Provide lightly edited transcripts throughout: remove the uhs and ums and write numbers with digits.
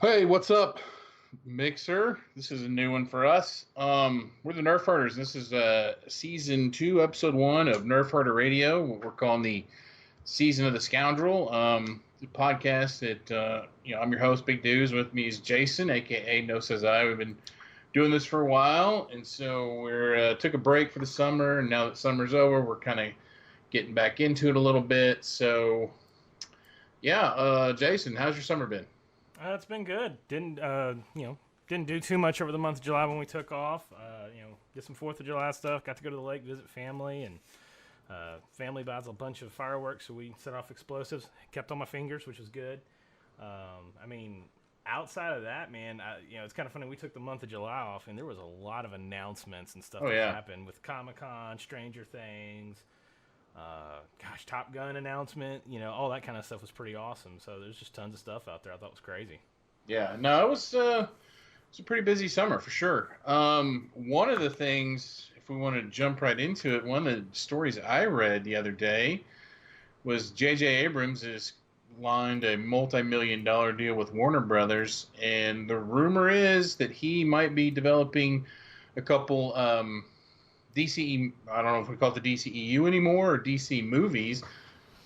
Hey, what's up, Mixer? This is a new one for us. We're the Nerf Herders. This is season 2, episode 1 of Nerf Herder Radio. What we're calling the Season of the Scoundrel. The podcast that I'm your host, Big Dudes. With me is Jason, aka No Says I. We've been doing this for a while, and so we're took a break for the summer. And now that summer's over, we're kind of getting back into it a little bit. So, yeah, Jason, how's your summer been? It's been good. Didn't do too much over the month of July when we took off. Did some 4th of July stuff. Got to go to the lake, visit family, and family buys a bunch of fireworks, so we set off explosives. Kept on my fingers, which was good. Outside of that, man, it's kind of funny. We took the month of July off, and there was a lot of announcements and stuff Oh that yeah. happened with Comic-Con, Stranger Things. Top Gun announcement, all that kind of stuff was pretty awesome. So there's just tons of stuff out there I thought was crazy. Yeah, no, it was a pretty busy summer for sure. One of the things, if we want to jump right into it, one of the stories I read the other day was J.J. Abrams has lined a multi-million-dollar deal with Warner Brothers, and the rumor is that he might be developing a couple DC, I don't know if we call it the DCEU anymore or DC movies.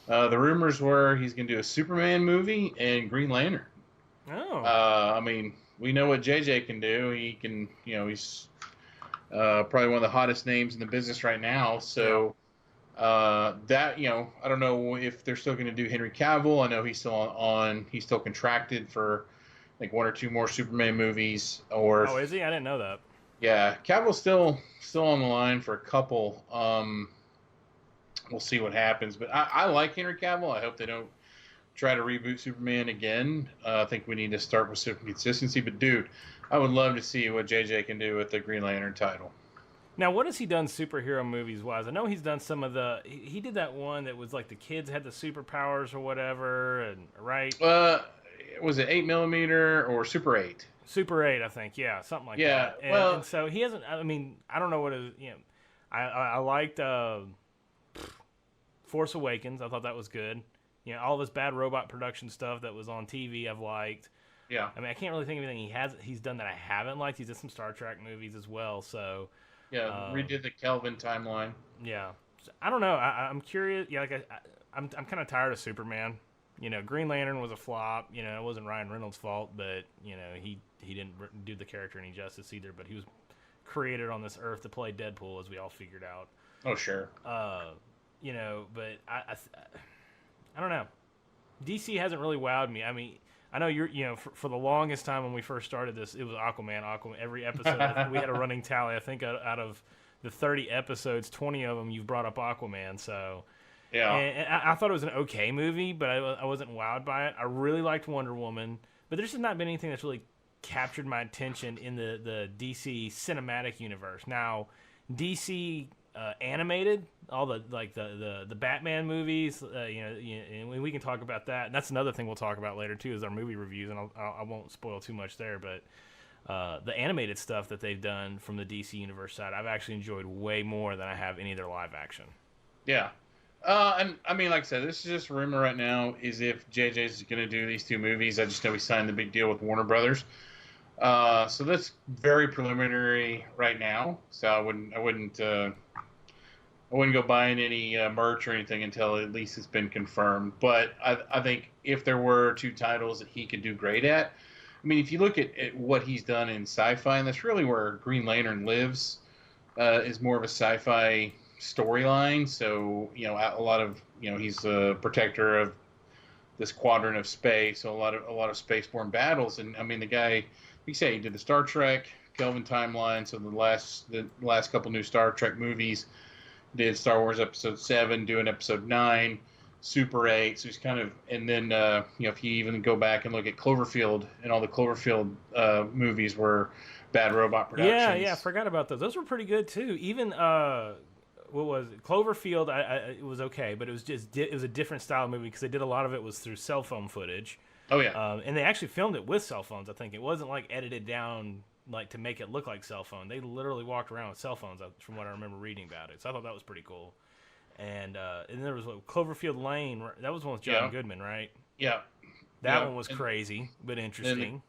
The rumors were he's going to do a Superman movie and Green Lantern. Oh. We know what JJ can do. He can, he's probably one of the hottest names in the business right now. So I don't know if they're still going to do Henry Cavill. I know he's still he's still contracted for like one or two more Superman movies. Or is he? I didn't know that. Yeah, Cavill's still on the line for a couple. We'll see what happens, but I like Henry Cavill. I hope they don't try to reboot Superman again. I think we need to start with some consistency. But dude, I would love to see what JJ can do with the Green Lantern title. Now, what has he done superhero movies wise? I know he's done some of the. He did that one that was like the kids had the superpowers or whatever, and right? Was it 8mm or Super 8? Super 8, I think. Yeah, something like that. And so he hasn't. I mean, I don't know what it. I liked Force Awakens. I thought that was good. All this bad robot production stuff that was on TV, I've liked. Yeah. I mean, I can't really think of anything he's done that I haven't liked. He's did some Star Trek movies as well. So. Yeah, redid the Kelvin timeline. Yeah, I don't know. I'm curious. Yeah, I'm kind of tired of Superman. Green Lantern was a flop. It wasn't Ryan Reynolds' fault, but he didn't do the character any justice either. But he was created on this earth to play Deadpool, as we all figured out. Oh sure. But I don't know. DC hasn't really wowed me. I mean, I know you're. For the longest time when we first started this, it was Aquaman. Every episode we had a running tally. I think out of the 30 episodes, 20 of them you've brought up Aquaman. So. Yeah, and I thought it was an okay movie, but I wasn't wowed by it. I really liked Wonder Woman, but there's just not been anything that's really captured my attention in the DC cinematic universe. Now, DC animated, all the Batman movies, and we can talk about that. And that's another thing we'll talk about later too, is our movie reviews, and I won't spoil too much there, but. The animated stuff that they've done from the DC universe side, I've actually enjoyed way more than I have any of their live action. Yeah. And I mean, like I said, this is just a rumor right now. Is if JJ's going to do these two movies. I just know he signed the big deal with Warner Brothers. So that's very preliminary right now. So I wouldn't go buying any merch or anything until at least it's been confirmed. But I think if there were two titles that he could do great at, I mean, if you look at what he's done in sci-fi, and that's really where Green Lantern lives, is more of a sci-fi storyline. So a lot of he's a protector of this quadrant of space, so a lot of spaceborne battles. And I mean, the guy, he did the Star Trek Kelvin timeline. So the last couple new Star Trek movies, did Star Wars Episode 7, doing Episode 9, Super 8. So he's kind of, and then if you even go back and look at Cloverfield, and all the Cloverfield movies were Bad Robot Productions. Yeah, I forgot about those. Those were pretty good too. Even what was it? Cloverfield? It was okay, but it was a different style movie because they did a lot of it was through cell phone footage. Oh yeah, and they actually filmed it with cell phones. I think it wasn't like edited down like to make it look like cell phone. They literally walked around with cell phones, from what I remember reading about it. So I thought that was pretty cool. And there was Cloverfield Lane. That was one with John Goodman, right? Yeah. That one was crazy, but interesting.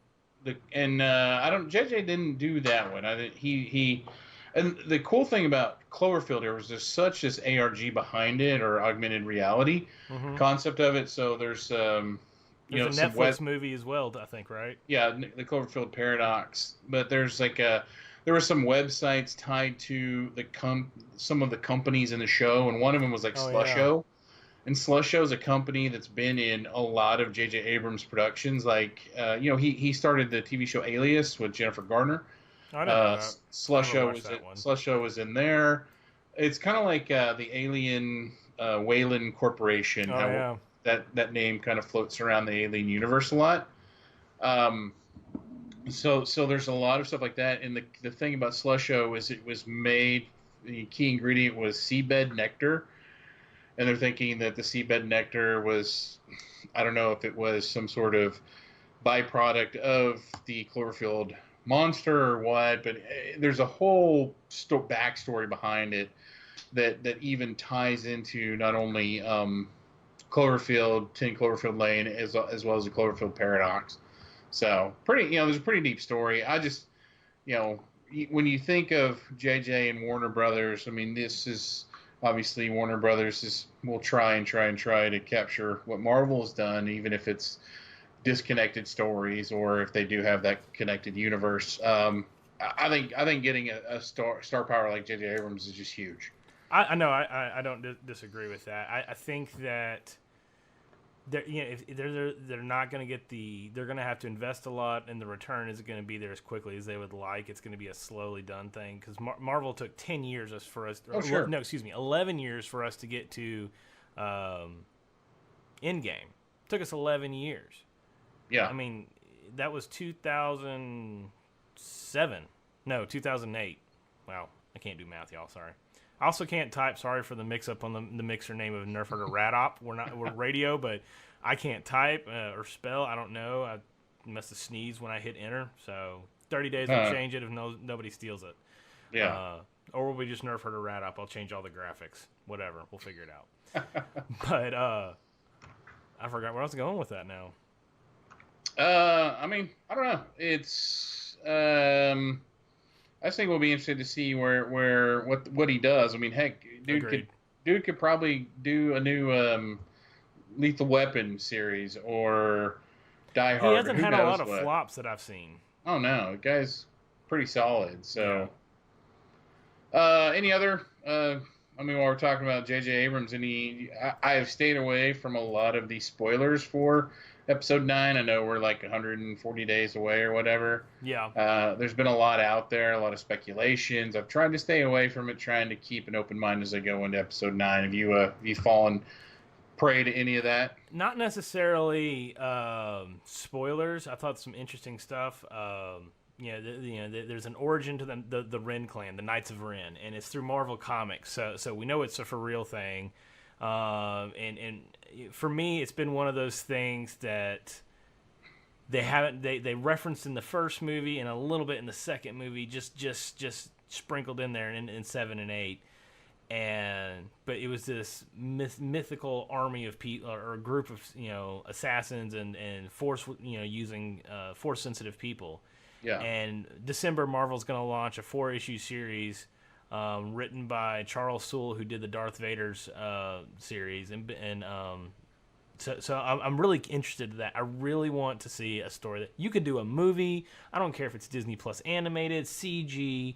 I don't. JJ didn't do that one. I didn't. He. And the cool thing about Cloverfield, there was just such this ARG behind it, or augmented reality concept of it. So there's There's a Netflix movie as well, I think, right? Yeah, the Cloverfield Paradox. But there's there were some websites tied to some of the companies in the show, and one of them was like Slusho. Yeah. And Slusho is a company that's been in a lot of J.J. Abrams productions. Like, he started the TV show Alias with Jennifer Garner. I know Slusho was in there. It's kind of like the Alien Wayland Corporation. That name kind of floats around the Alien universe a lot. So there's a lot of stuff like that. And the thing about Slusho is it was made. The key ingredient was seabed nectar. And they're thinking that the seabed nectar was, I don't know if it was some sort of byproduct of the Cloverfield monster or what, but there's a whole backstory behind it that even ties into not only Cloverfield, 10 Cloverfield Lane, as well as the Cloverfield Paradox. So there's a pretty deep story. I just, when you think of JJ and Warner Brothers, I mean, this is. Obviously, Warner Brothers will try to capture what Marvel has done, even if it's disconnected stories or if they do have that connected universe. I think getting a star power like J.J. Abrams is just huge. I know. I don't disagree with that. I think that they're not going to get they're going to have to invest a lot, and the return isn't going to be there as quickly as they would like. It's going to be a slowly done thing because Marvel took 10 years for us. Oh, sure. No, excuse me, 11 years for us to get to Endgame. It took us 11 years. Yeah. I mean, that was 2007. No, 2008. Wow, I can't do math, y'all. Sorry. I also can't type. Sorry for the mix-up on the mixer name of Nerford or Radop. We're radio, but I can't type or spell. I don't know. I must have sneezed when I hit enter. So 30 days I'll change it if nobody steals it. Yeah. Or will we just Nerford or Radop? I'll change all the graphics. Whatever. We'll figure it out. But I forgot where I was going with that now. I mean, I don't know. It's I think we'll be interested to see what he does. I mean, heck, dude could probably do a new Lethal Weapon series or Die Hard. He hasn't had a lot of flops that I've seen. Oh no, the guy's pretty solid. So, any other? I mean, while we're talking about J.J. Abrams, I have stayed away from a lot of these spoilers for Episode 9. I know we're like 140 days away or whatever. Yeah. There's been a lot out there, a lot of speculations. I've tried to stay away from it, trying to keep an open mind as I go into Episode 9. Have you fallen prey to any of that? Not necessarily spoilers. I thought some interesting stuff. There's an origin to the Ren Clan, the Knights of Ren, and it's through Marvel Comics. So we know it's a for real thing. And for me, it's been one of those things that they referenced in the first movie and a little bit in the second movie, just sprinkled in there in 7 and 8. But it was this mythical army of people or a group of assassins and force using force sensitive people. Yeah. And December, Marvel's going to launch a 4-issue series. Written by Charles Soule, who did the Darth Vader's series, so I'm really interested in that. I really want to see a story that you could do a movie. I don't care if it's Disney Plus animated, CG,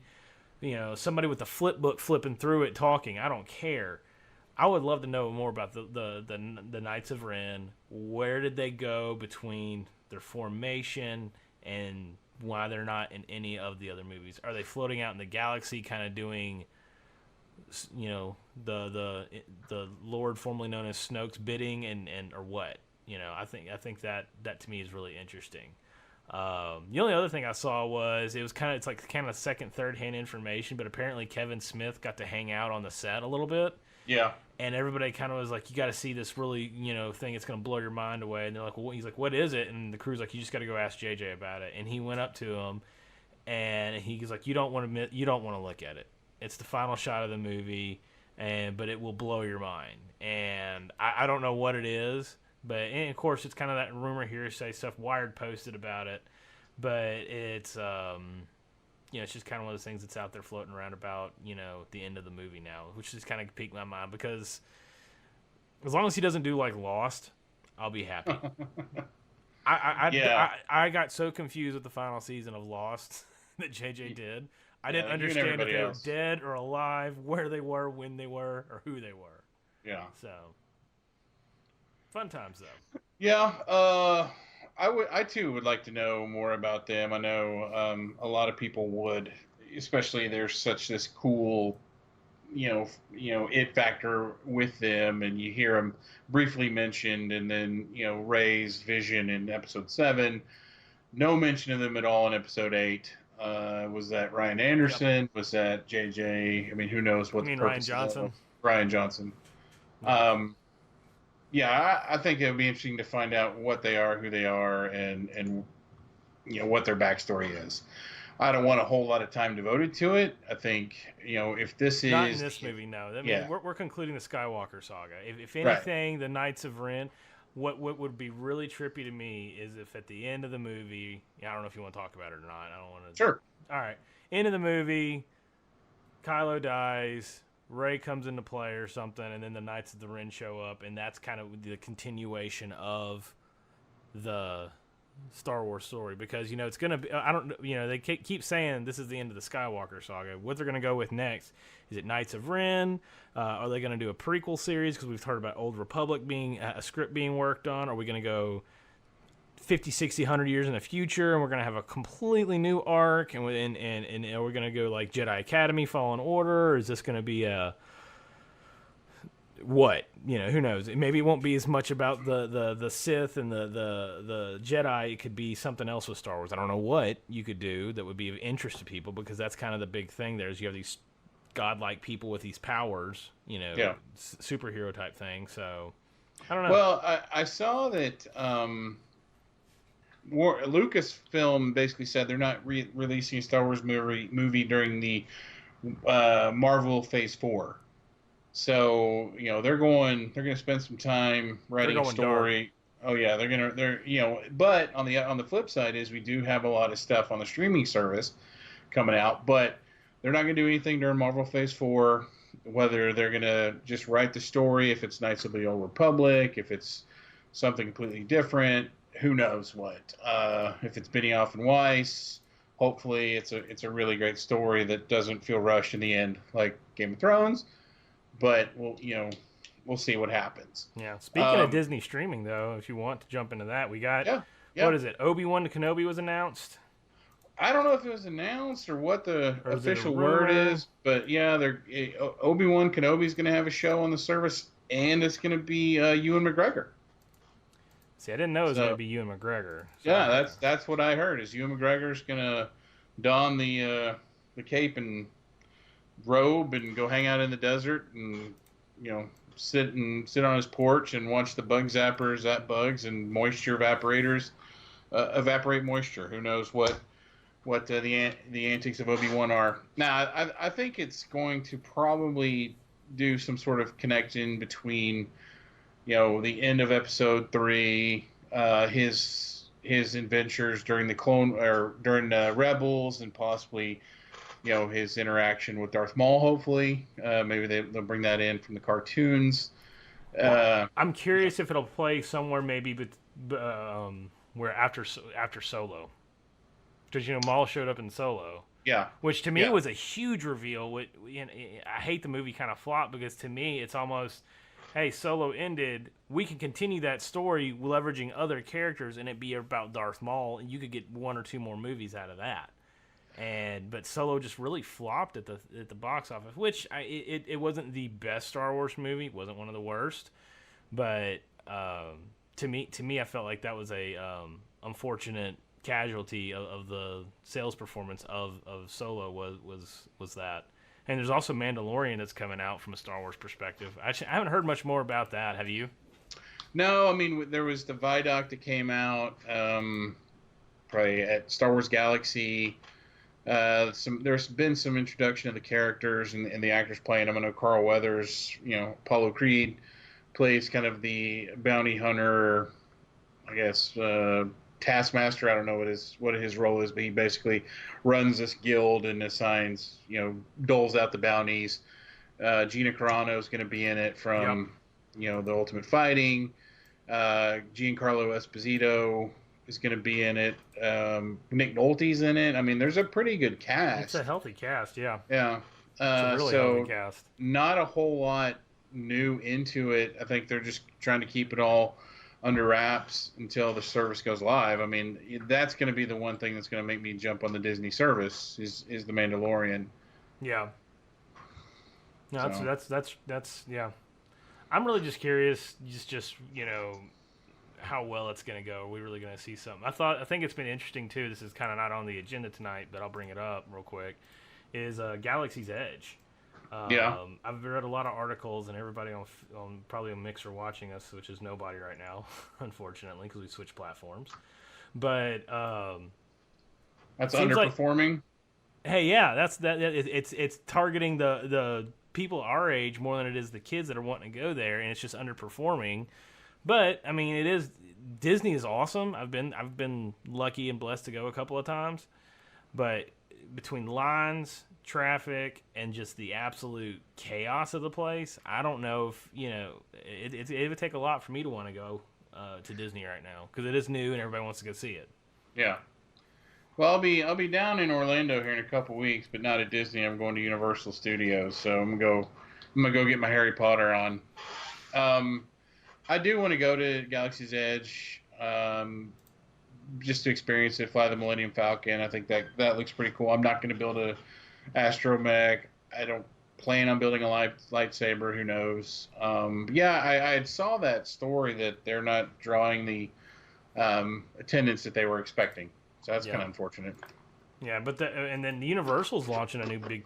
somebody with a flip book flipping through it talking. I don't care. I would love to know more about the Knights of Ren. Where did they go between their formation and why they're not in any of the other movies? Are they floating out in the galaxy, kind of doing, the Lord formerly known as Snoke's bidding, and or what? I think that to me is really interesting. The only other thing I saw was it's kind of second, third hand information, but apparently Kevin Smith got to hang out on the set a little bit. Yeah. And everybody kind of was like, you got to see this really, thing. It's going to blow your mind away. And they're like, well, he's like, what is it? And the crew's like, you just got to go ask JJ about it. And he went up to him, and he's like, you don't want to look at it. It's the final shot of the movie, but it will blow your mind. And I don't know what it is, but and of course it's kind of that rumor hearsay stuff. Wired posted about it, but it's it's just kind of one of those things that's out there floating around about the end of the movie now, which just kind of piqued my mind because as long as he doesn't do like Lost, I'll be happy. I got so confused with the final season of Lost that JJ did. I didn't understand if they were dead or alive, where they were, when they were, or who they were. Yeah. So fun times though. Yeah. I too would like to know more about them. I know a lot of people would, especially there's such this cool, it factor with them, and you hear them briefly mentioned, and then Rey's vision in episode 7, no mention of them at all in episode 8. Was that Ryan Anderson? Yep. Was that JJ? I mean, who knows what the purpose Ryan Johnson? Ryan Johnson. Yeah. I think it would be interesting to find out what they are, who they are, and what their backstory is. I don't want a whole lot of time devoted to it. I think, if this is... Not in this movie, no. I mean, we're concluding the Skywalker saga. If anything, right. The Knights of Ren, what would be really trippy to me is if at the end of the movie... I don't know if you want to talk about it or not. I don't want to... Sure. All right. End of the movie, Kylo dies, Rey comes into play or something, and then the Knights of the Ren show up, and that's kind of the continuation of the Star Wars story, because it's gonna be, they keep saying this is the end of the Skywalker saga. What they're gonna go with next, is it Knights of Ren? Are they gonna do a prequel series, because we've heard about Old Republic being a script being worked on? Are we gonna go 50, 60, 100 years in the future, and we're gonna have a completely new arc, and are we gonna go like Jedi Academy, Fallen Order, or is this gonna be a what? Who knows? Maybe it won't be as much about the Sith and the Jedi. It could be something else with Star Wars. I don't know what you could do that would be of interest to people, because that's kind of the big thing there, is you have these godlike people with these powers, superhero type thing. So I don't know. Well, I saw that Lucasfilm basically said they're not releasing a Star Wars movie during the Marvel Phase 4. So they're going to spend some time writing a story. Dark. Oh yeah, but on the flip side is we do have a lot of stuff on the streaming service coming out, but they're not going to do anything during Marvel Phase 4. Whether they're going to just write the story, if it's Knights of the Old Republic, if it's something completely different, who knows what. If it's Benioff and Weiss, hopefully it's a really great story that doesn't feel rushed in the end like Game of Thrones. But we'll see what happens. Yeah. Speaking of Disney streaming, though, if you want to jump into that, we got what is it? Obi-Wan Kenobi was announced. I don't know if it was announced or what the official word is, but yeah, Obi-Wan Kenobi is going to have a show on the service, and it's going to be Ewan McGregor. See, I didn't know it was going to be Ewan McGregor. So. Yeah, that's what I heard. Is Ewan McGregor's going to don the cape and robe and go hang out in the desert and sit on his porch and watch the bug zappers zap bugs and moisture evaporators evaporate moisture. Who knows what the antics of Obi-Wan are. Now I think it's going to probably do some sort of connection between the end of episode 3, his adventures during during Rebels, and possibly his interaction with Darth Maul, hopefully. Maybe they'll bring that in from the cartoons. I'm curious if it'll play somewhere maybe where after Solo. Because, Maul showed up in Solo. Yeah. Which to me was a huge reveal. I hate the movie kind of flopped, because to me it's almost, hey, Solo ended. We can continue that story leveraging other characters, and it be about Darth Maul, and you could get 1 or 2 more movies out of that. But Solo just really flopped at the box office, which it wasn't the best Star Wars movie. It wasn't one of the worst, but to me, I felt like that was a unfortunate casualty of the sales performance of Solo was that. And there's also Mandalorian that's coming out from a Star Wars perspective. I haven't heard much more about that. Have you? No, I mean, there was the Vidoc that came out probably at Star Wars Galaxy. There's been some introduction of the characters and the actors playing them. I know Carl Weathers, Apollo Creed plays kind of the bounty hunter, I guess, taskmaster. I don't know what his role is, but he basically runs this guild and assigns, doles out the bounties. Gina Carano is going to be in it Yep. from, the Ultimate Fighting. Giancarlo Esposito is going to be in it. Nick Nolte's in it. I mean, there's a pretty good It's a cast. healthy cast, yeah. Yeah. It's a really healthy So cast. not a whole lot new into it. I think they're just trying to keep it all under wraps until the service goes live. I mean, that's going to be the one thing that's going to make me jump on the Disney service is the Mandalorian. Yeah. No, So that's yeah. I'm really just curious, just how well it's going to go. Are we really going to see something? I think it's been interesting too. This is kind of not on the agenda tonight, but I'll bring it up real quick. Is Galaxy's Edge. yeah, I've read a lot of articles, and everybody on probably on Mixer watching us, which is nobody right now, unfortunately, because we switched platforms. But that's seems like, underperforming. hey, yeah, it's targeting the people our age more than it is the kids that are wanting to go there, and it's just underperforming. But I mean, Disney is awesome. I've been lucky and blessed to go a couple of times, but between lines, traffic, and just the absolute chaos of the place, I don't know if it would take a lot for me to want to go to Disney right now because it is new and everybody wants to go see it. Yeah. Well, I'll be down in Orlando here in a couple weeks, but not at Disney. I'm going to Universal Studios, so I'm gonna go get my Harry Potter on. Um, I do want to go to Galaxy's Edge, just to experience it, fly the Millennium Falcon. I think that looks pretty cool. I'm not going to build a astromech. I don't plan on building a lightsaber. Who knows? Yeah, I saw that story that they're not drawing the attendance that they were expecting. So that's kind Yeah. of unfortunate. Yeah, but and then Universal's launching a new big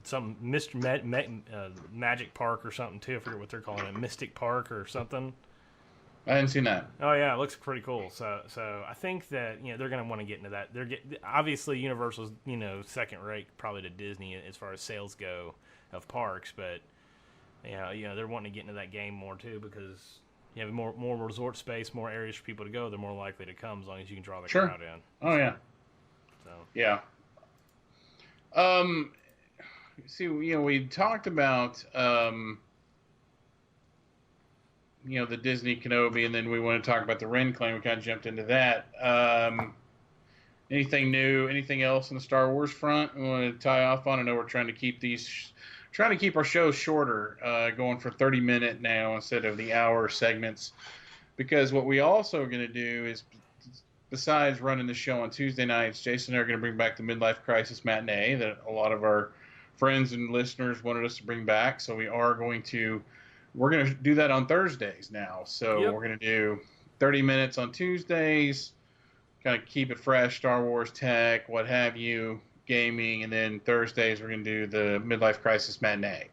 some Magic Park or something too. I forget what they're calling it, Mystic Park or something. I hadn't seen that. Oh yeah, it looks pretty cool. So I think that they're gonna want to get into that. Obviously Universal's second rate probably to Disney as far as sales go of parks, but they're wanting to get into that game more too because you have more resort space, more areas for people to go. They're more likely to come as long as you can draw the Sure. crowd in. Oh yeah. So Yeah. Um, See, we talked about, the Disney Kenobi, and then we want to talk about the Ren Clan. We kind of jumped into that. Anything new? Anything else in the Star Wars front we want to tie off on? I know we're trying to keep our shows shorter, going for 30-minute now instead of the hour segments, because what we also are going to do is, besides running the show on Tuesday nights, Jason and I are going to bring back the Midlife Crisis Matinee that a lot of our friends and listeners wanted us to bring back. So we're going to do that on Thursdays now. So Yep. we're going to do 30 minutes on Tuesdays, kind of keep it fresh, Star Wars, tech, what have you, gaming, and then Thursdays we're going to do the Midlife Crisis Matinee.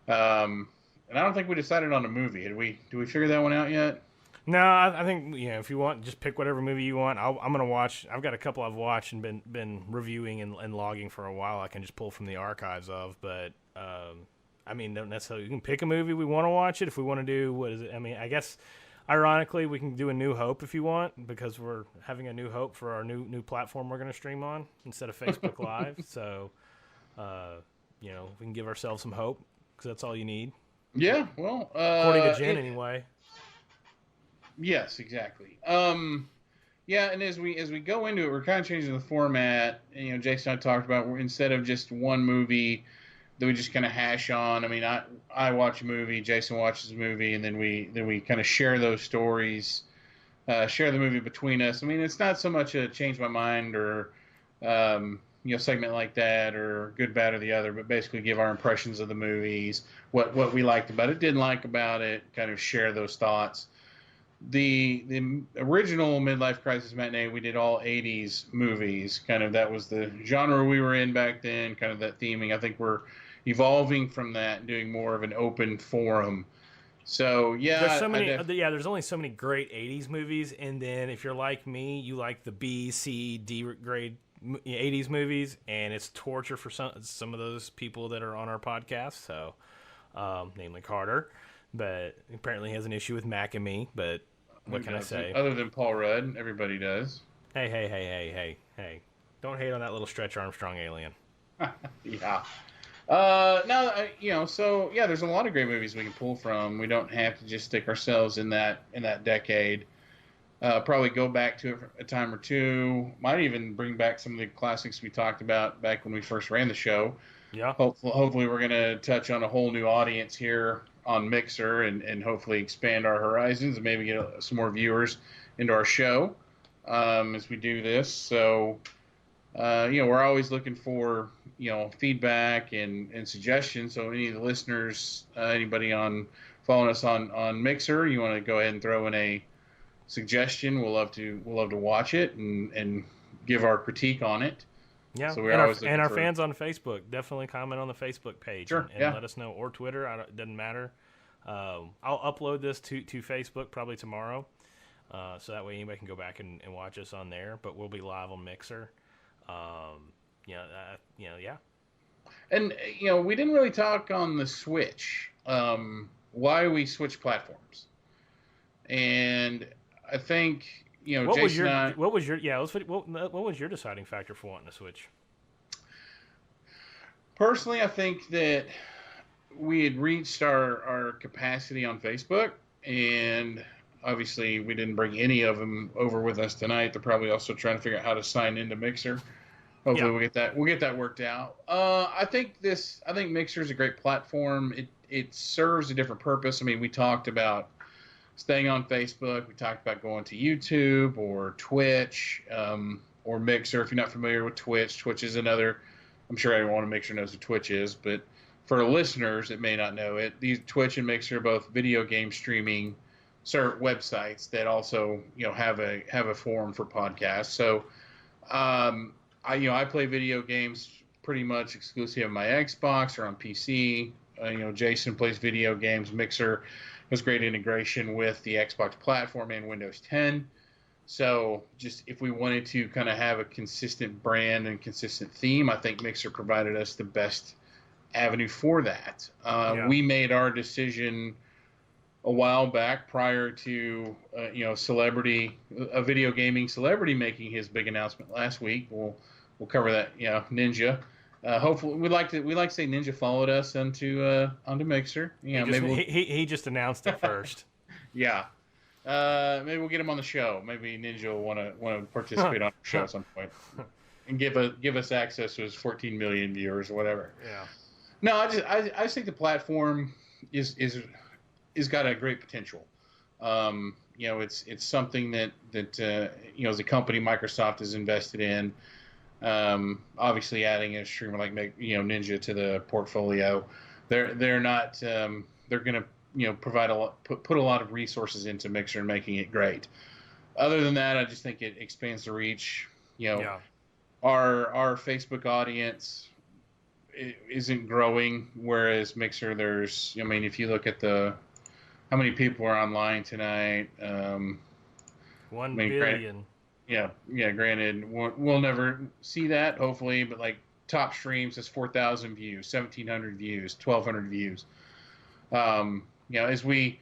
And I don't think we decided on a movie. Did we figure that one out yet? No, I think if you want, just pick whatever movie you want. I'm gonna watch. I've got a couple I've watched and been reviewing and logging for a while. I can just pull from the archives of, but I mean, don't necessarily. You can pick a movie we want to watch it if we want to do. What is it? I mean, I guess ironically we can do A New Hope if you want because we're having A New Hope for our new platform we're gonna stream on instead of Facebook Live. So we can give ourselves some hope because that's all you need, Yeah. Well, according to Jen anyway. Yes, exactly. Yeah, and as we go into it, we're kind of changing the format. And, Jason and I talked about instead of just one movie that we just kind of hash on. I mean, I watch a movie, Jason watches a movie, and then we kind of share those stories, share the movie between us. I mean, it's not so much a change my mind or segment like that or good, bad, or the other, but basically give our impressions of the movies, what we liked about it, didn't like about it, kind of share those thoughts. The original Midlife Crisis Matinee, we did all 80s movies. Kind of that was the genre we were in back then, kind of that theming. I think we're evolving from that and doing more of an open forum. So, yeah. There's so many, there's only so many great 80s movies, and then if you're like me, you like the B, C, D grade 80s movies, and it's torture for some of those people that are on our podcast, so namely Carter. But apparently he has an issue with Mac and me, but What can I say? Other than Paul Rudd, everybody does. Hey. Don't hate on that little Stretch Armstrong alien. Yeah. No, so yeah, there's a lot of great movies we can pull from. We don't have to just stick ourselves in that decade. Probably go back to a time or two. Might even bring back some of the classics we talked about back when we first ran the show. Yeah. Hopefully we're going to touch on a whole new audience here on Mixer and hopefully expand our horizons and maybe get some more viewers into our show as we do this. So, we're always looking for, feedback and suggestions. So any of the listeners, anybody following us on Mixer, you want to go ahead and throw in a suggestion, we'll love to watch it and give our critique on it. Yeah, so our fans on Facebook, definitely comment on the Facebook page. Sure, and let us know, or Twitter. It doesn't matter. I'll upload this to Facebook probably tomorrow, so that way anybody can go back and watch us on there. But we'll be live on Mixer. Yeah. And we didn't really talk on the Switch. Why we switch platforms, and I think. What was your deciding factor for wanting to switch? Personally, I think that we had reached our capacity on Facebook, and obviously we didn't bring any of them over with us tonight. They're probably also trying to figure out how to sign into Mixer. Hopefully we'll get that worked out. I think Mixer is a great platform. It serves a different purpose. I mean, we talked about staying on Facebook. We talked about going to YouTube or Twitch or Mixer. If you're not familiar with Twitch is another. I'm sure everyone on Mixer knows what Twitch is, but for listeners that may not know it, these Twitch and Mixer are both video game streaming websites that also have a forum for podcasts. So I play video games pretty much exclusively on my Xbox or on PC. Jason plays video games. Mixer has great integration with the Xbox platform and Windows 10. So just if we wanted to kind of have a consistent brand and consistent theme, I think Mixer provided us the best avenue for that. We made our decision a while back prior to a video gaming celebrity making his big announcement last week. We'll cover that. Ninja. Hopefully, we like to say Ninja followed us onto Mixer. He just announced it first. Yeah, maybe we'll get him on the show. Maybe Ninja will want to participate on our show at some point and give us access to his 14 million viewers or whatever. Yeah. No, I just think the platform is got a great potential. It's something that as a company Microsoft has invested in. Obviously adding a streamer like Ninja to the portfolio, they're not they're going to provide put a lot of resources into Mixer and making it great. Other than that, I just think it expands the reach. Our Facebook audience isn't growing, whereas Mixer, there's if you look at how many people are online tonight, 1 billion. Yeah. Granted, we'll never see that, hopefully, but like top streams is 4,000 views, 1,700 views, 1,200 views. As we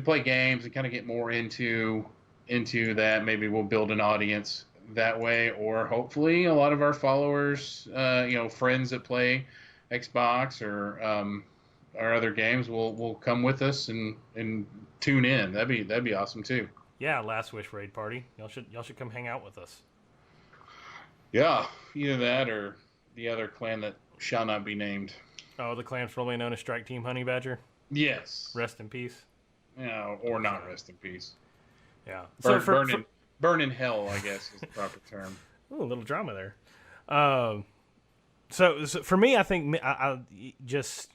play games and kind of get more into that, maybe we'll build an audience that way, or hopefully a lot of our followers, friends that play Xbox or other games will come with us and tune in. That'd be awesome too. Yeah, Last Wish raid party. Y'all should come hang out with us. Yeah, either that or the other clan that shall not be named. Oh, the clan formerly known as Strike Team Honey Badger? Yes. Rest in peace. Yeah, or not rest in peace. Yeah. Burn in hell, I guess, is the proper term. Ooh, a little drama there. So for me, I think I just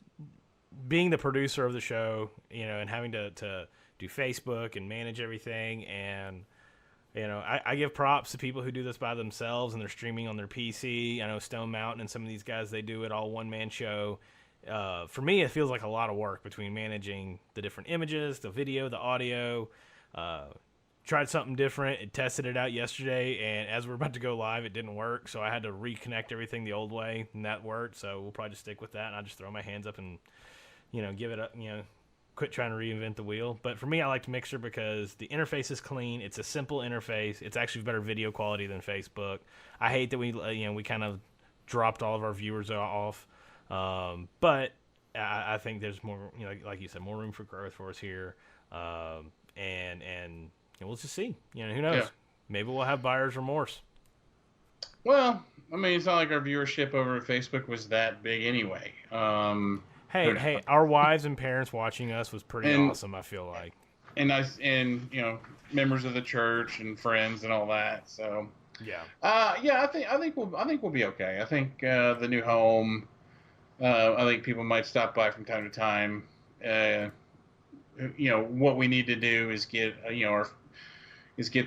being the producer of the show, and having to do Facebook and manage everything, and I give props to people who do this by themselves and they're streaming on their PC. I know Stone Mountain and some of these guys, they do it all one-man show. For me, it feels like a lot of work between managing the different images, the video, the audio. Tried something different. It tested it out yesterday, and as we're about to go live, it didn't work, so I had to reconnect everything the old way, and that worked. So we'll probably just stick with that, and I'll just throw my hands up and give it up, quit trying to reinvent the wheel. But for me, I liked Mixer because the interface is clean. It's a simple interface. It's actually better video quality than Facebook. I hate that we kind of dropped all of our viewers off. But I think there's more, like you said, more room for growth for us here. And we'll just see. Who knows? Yeah. Maybe we'll have buyer's remorse. Well, I mean, it's not like our viewership over Facebook was that big anyway. Hey, our wives and parents watching us was pretty awesome, I feel like. And members of the church and friends and all that. So yeah. I think we'll be okay. I think the new home. I think people might stop by from time to time. What we need to do is get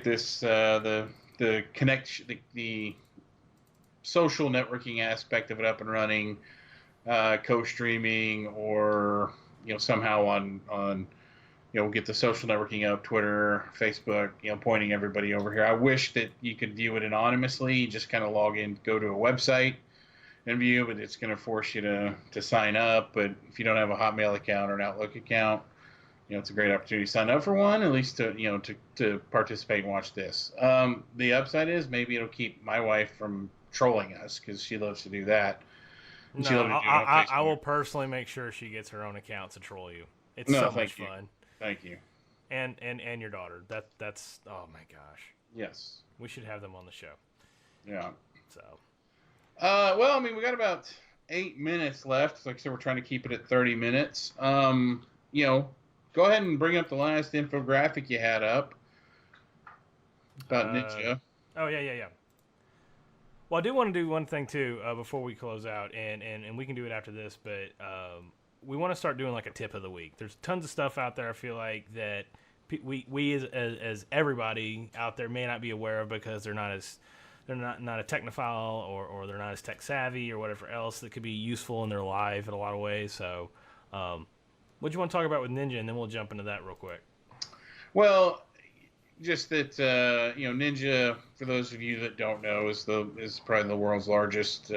this the connection, the social networking aspect of it up and running, co-streaming, or somehow on get the social networking up, Twitter, Facebook, pointing everybody over here. I wish that you could view it anonymously. You just kind of log in, go to a website and view, but it's going to force you to sign up. But if you don't have a Hotmail account or an Outlook account, it's a great opportunity to sign up for one, at least to participate and watch this. The upside is maybe it'll keep my wife from trolling us, because she loves to do that. No, I will personally make sure she gets her own account to troll you. It's so much fun. Thank you. And your daughter. That's oh my gosh. Yes. We should have them on the show. Yeah. So. Well, I mean, we got about 8 minutes left. Like I said, we're trying to keep it at 30 minutes. Go ahead and bring up the last infographic you had up about Ninja. Oh, yeah. Well, I do want to do one thing, too, before we close out, and we can do it after this, but we want to start doing, like, a tip of the week. There's tons of stuff out there, I feel like, that we as everybody out there may not be aware of, because they're not a technophile, or they're not as tech savvy or whatever else that could be useful in their life in a lot of ways. So, what do you want to talk about with Ninja, and then we'll jump into that real quick. Well, just that Ninja, for those of you that don't know, is probably the world's largest,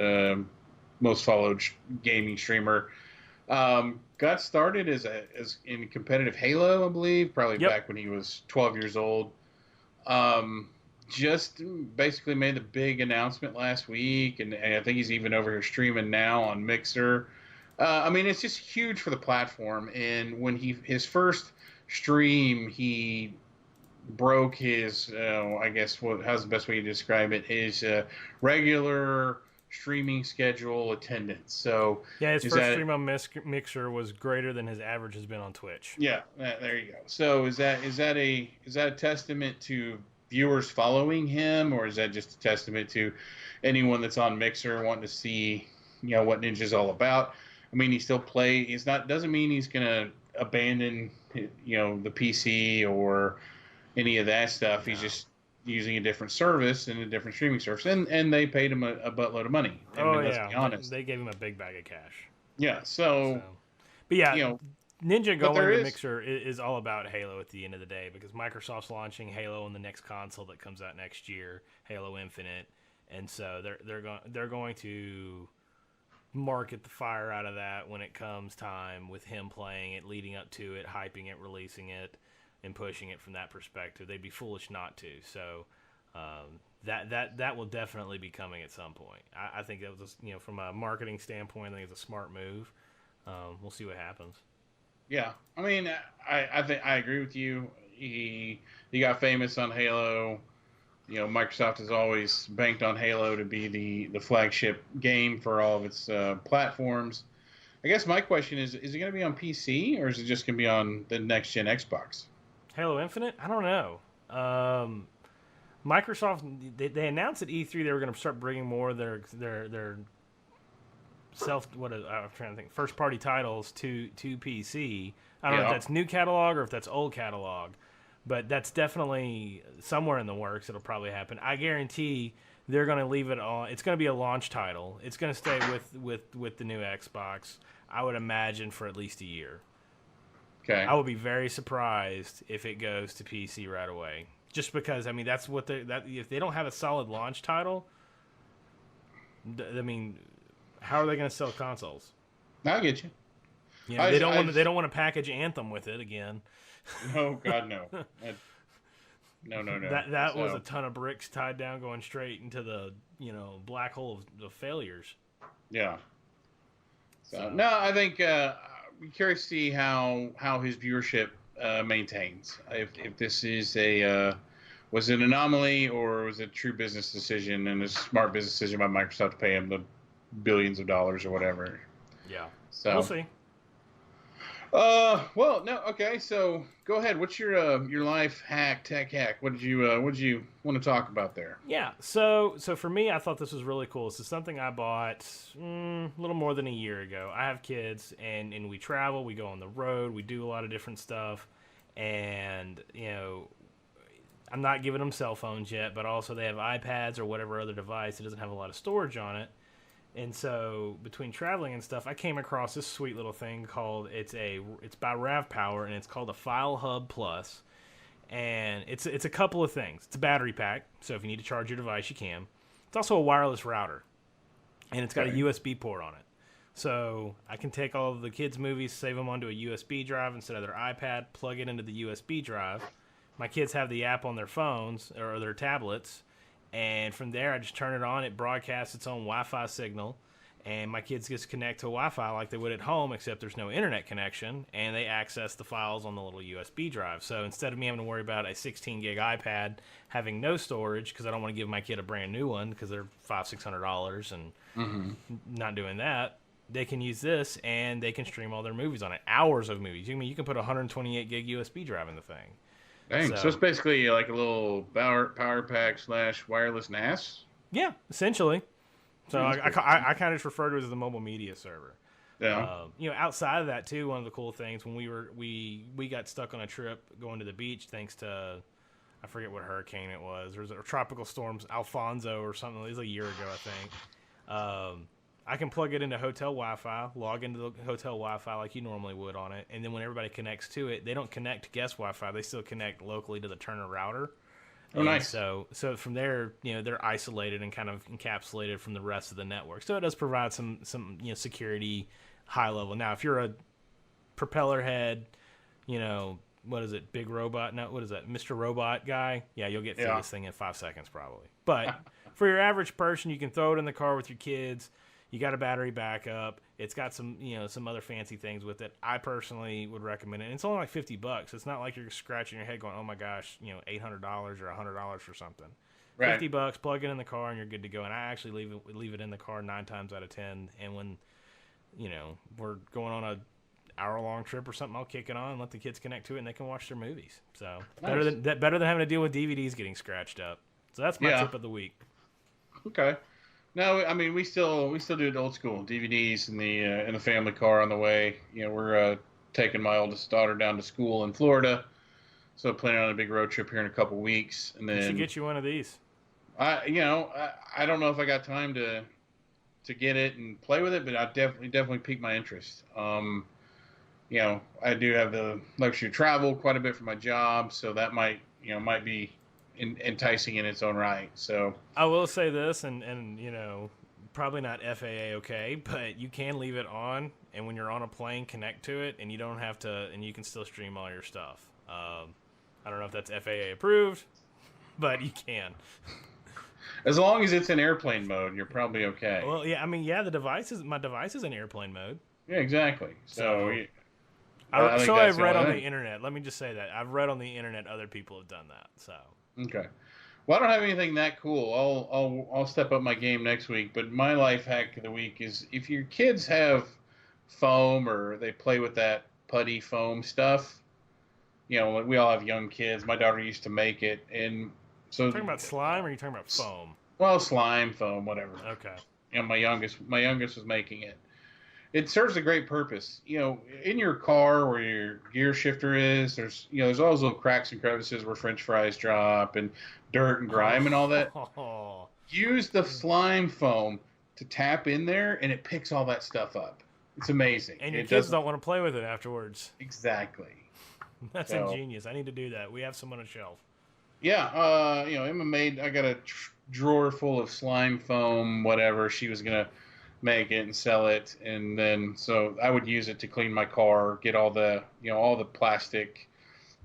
most followed gaming streamer. Got started as in competitive Halo, I believe, probably back when he was 12 years old. Just basically made the big announcement last week, and I think he's even over here streaming now on Mixer. I mean, it's just huge for the platform. And when his first stream, he broke his, I guess, how's the best way to describe it? His regular streaming schedule attendance. So yeah, his first stream on Mixer was greater than his average has been on Twitch. Yeah, there you go. So is that a testament to viewers following him, or is that just a testament to anyone that's on Mixer wanting to see what Ninja's all about? I mean, he still doesn't mean he's gonna abandon the PC or any of that stuff. No. He's just using a different service and a different streaming service, and they paid him a buttload of money. Let's be honest, they gave him a big bag of cash. Yeah, so but yeah, Ninja going to Mixer is all about Halo at the end of the day, because Microsoft's launching Halo on the next console that comes out next year, Halo Infinite, and so they're going to market the fire out of that when it comes time, with him playing it, leading up to it, hyping it, releasing it, and pushing it from that perspective. They'd be foolish not to. So that will definitely be coming at some point. I think that was from a marketing standpoint, I think it's a smart move. We'll see what happens. Yeah, I mean, I think I agree with you. He got famous on Halo. Microsoft has always banked on Halo to be the flagship game for all of its platforms. I guess my question is it going to be on PC, or is it just going to be on the next gen Xbox? Halo Infinite? I don't know. Microsoft, they announced at E3 they were going to start bringing more of their I'm trying to think, first party titles to PC. I don't know if that's new catalog or if that's old catalog, but that's definitely somewhere in the works. It'll probably happen. I guarantee they're going to leave it on. It's going to be a launch title. It's going to stay with the new Xbox, I would imagine, for at least a year. Okay. I would be very surprised if it goes to PC right away. Just because, I mean, that's what if they don't have a solid launch title, I mean, how are they going to sell consoles? I get you. You know, they don't want to package Anthem with it again. No, God, no. No. That was a ton of bricks tied down going straight into the black hole of failures. Yeah. So no, I think I'm curious to see how his viewership maintains. If this is was it an anomaly or was it a true business decision and a smart business decision by Microsoft to pay him the billions of dollars or whatever. Yeah. So we'll see. Well, no, okay. So go ahead. What's your life hack, tech hack? What did you want to talk about there? Yeah. So for me, I thought this was really cool. This is something I bought a little more than a year ago. I have kids, and we travel. We go on the road. We do a lot of different stuff, and I'm not giving them cell phones yet, but also they have iPads or whatever other device that doesn't have a lot of storage on it. And so between traveling and stuff, I came across this sweet little thing called it's by RavPower, and it's called a File Hub Plus. And it's a couple of things. It's a battery pack, so if you need to charge your device, you can. It's also a wireless router, and it's got a USB port on it. So I can take all of the kids' movies, save them onto a USB drive instead of their iPad, plug it into the USB drive. My kids have the app on their phones or their tablets, and from there I just turn it on. It broadcasts its own Wi-Fi signal, and my kids just connect to Wi-Fi like they would at home, except there's no internet connection, and they access the files on the little USB drive. So instead of me having to worry about a 16 gig iPad having no storage, because I don't want to give my kid a brand new one because they're $500-600 and not doing that, they can use this and they can stream all their movies on it. Hours of movies. You can put a 128 gig USB drive in the thing. Dang, so it's basically like a little power pack / wireless NAS? Yeah, essentially. So I kind of just refer to it as the mobile media server. Yeah. Outside of that too, one of the cool things when we got stuck on a trip going to the beach thanks to, I forget what hurricane it was. There was a tropical storm, Alfonso or something. It was a year ago, I think. I can plug it into hotel Wi-Fi, log into the hotel Wi-Fi like you normally would on it, and then when everybody connects to it, they don't connect to guest Wi-Fi. They still connect locally to the Turner router. Oh, nice. So from there, they're isolated and kind of encapsulated from the rest of the network. So it does provide some security high level. Now, if you're a propeller head, what is it, big robot? No, what is that, Mr. Robot guy? Yeah, you'll get through this thing in 5 seconds probably. But for your average person, you can throw it in the car with your kids. You got a battery backup. It's got some other fancy things with it. I personally would recommend it. And it's only like $50. It's not like you're scratching your head going, "Oh my gosh, $800 or $100 for something." Right. $50, plug it in the car, and you're good to go. And I actually leave it in the car 9 times out of 10. And when we're going on a hour-long trip or something, I'll kick it on and let the kids connect to it, and they can watch their movies. So nice. better than having to deal with DVDs getting scratched up. So that's my tip of the week. Okay. No, I mean we still do it old school. DVDs in the family car on the way. We're taking my oldest daughter down to school in Florida, so planning on a big road trip here in a couple weeks. And then we should get you one of these. I don't know if I got time to get it and play with it, but I definitely piqued my interest. I do have the luxury to travel quite a bit for my job, so that might be enticing in its own right. So I will say this, and probably not FAA okay, but you can leave it on, and when you're on a plane, connect to it, and you don't have to, and you can still stream all your stuff. I don't know if that's FAA approved, but you can. As long as it's in airplane mode, you're probably okay. Well, yeah, I mean, my device is in airplane mode. Yeah, exactly. So I've read on the internet. Let me just say that I've read on the internet other people have done that. So okay. Well, I don't have anything that cool. I'll step up my game next week. But my life hack of the week is if your kids have foam or they play with that putty foam stuff. We all have young kids. My daughter used to make it, and so. You're talking about slime, or are you talking about foam? Well, slime, foam, whatever. Okay. My youngest was making it. It serves a great purpose. In your car where your gear shifter is, there's all those little cracks and crevices where French fries drop and dirt and grime and all that. Use the slime foam to tap in there, and it picks all that stuff up. It's amazing. And your kids don't want to play with it afterwards. Exactly. That's ingenious. I need to do that. We have some on a shelf. Yeah. Emma I got a drawer full of slime foam, whatever. She was going to make it and sell it, and then so I would use it to clean my car, get all the all the plastic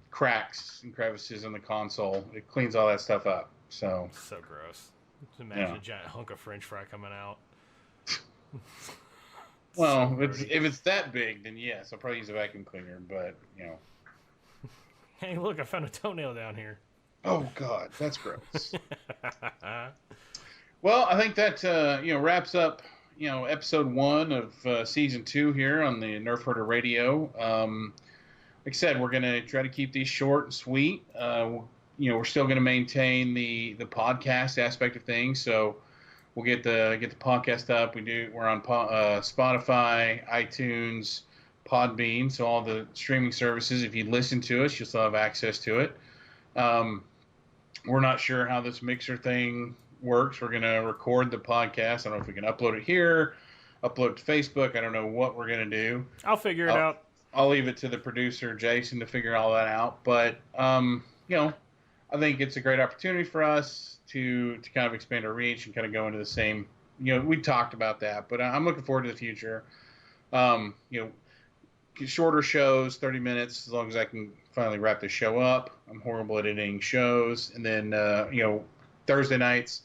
cracks and crevices in the console. It cleans all that stuff up. So gross. Just imagine a giant hunk of French fry coming out. Well, if it's that big, then yes, I'll probably use a vacuum cleaner. But hey, look, I found a toenail down here. Oh God, that's gross. Well, I think that wraps up episode 1 of season 2 here on the Nerf Herder Radio. Like I said, we're gonna try to keep these short and sweet. We're still gonna maintain the podcast aspect of things, so we'll get the podcast up. We're on Spotify, iTunes, Podbean, so all the streaming services. If you listen to us, you'll still have access to it. We're not sure how this mixer thing works. We're gonna record the podcast. I don't know if we can upload it here, upload it to Facebook. I don't know what we're gonna do. I'll figure it out. I'll leave it to the producer Jason to figure all that out. But I think it's a great opportunity for us to kind of expand our reach and kind of go into the same. We talked about that, but I'm looking forward to the future. Shorter shows, 30 minutes, as long as I can finally wrap the show up. I'm horrible at editing shows, and then Thursday nights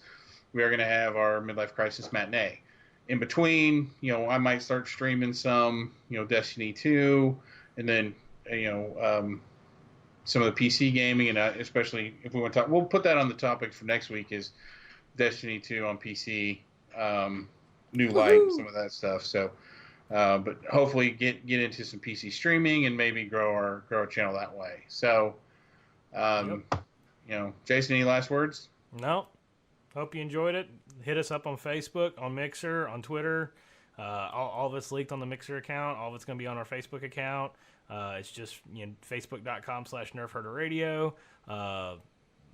we are going to have our Midlife Crisis matinee. In between, I might start streaming some, Destiny 2, and then some of the PC gaming, and especially if we want to talk, we'll put that on the topic for next week is Destiny 2 on PC, new light, some of that stuff. So, but hopefully get into some PC streaming and maybe grow our channel that way. So, Jason, any last words? No. Hope you enjoyed it. Hit us up on Facebook, on Mixer, on Twitter. All of it's leaked on the Mixer account. All of it's going to be on our Facebook account. It's just facebook.com/NerfHerderRadio,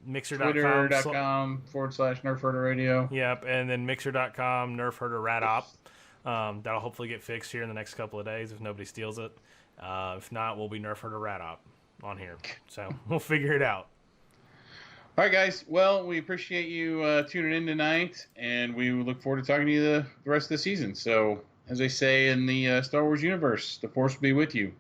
Mixer.com Twitter.com/NerfHerderRadio. Yep, and then Mixer.com NerfHerderRadOp. That'll hopefully get fixed here in the next couple of days if nobody steals it. If not, we'll be NerfHerderRadOp on here. So we'll figure it out. All right, guys. Well, we appreciate you tuning in tonight, and we look forward to talking to you the rest of the season. So, as they say in the Star Wars universe, the Force will be with you.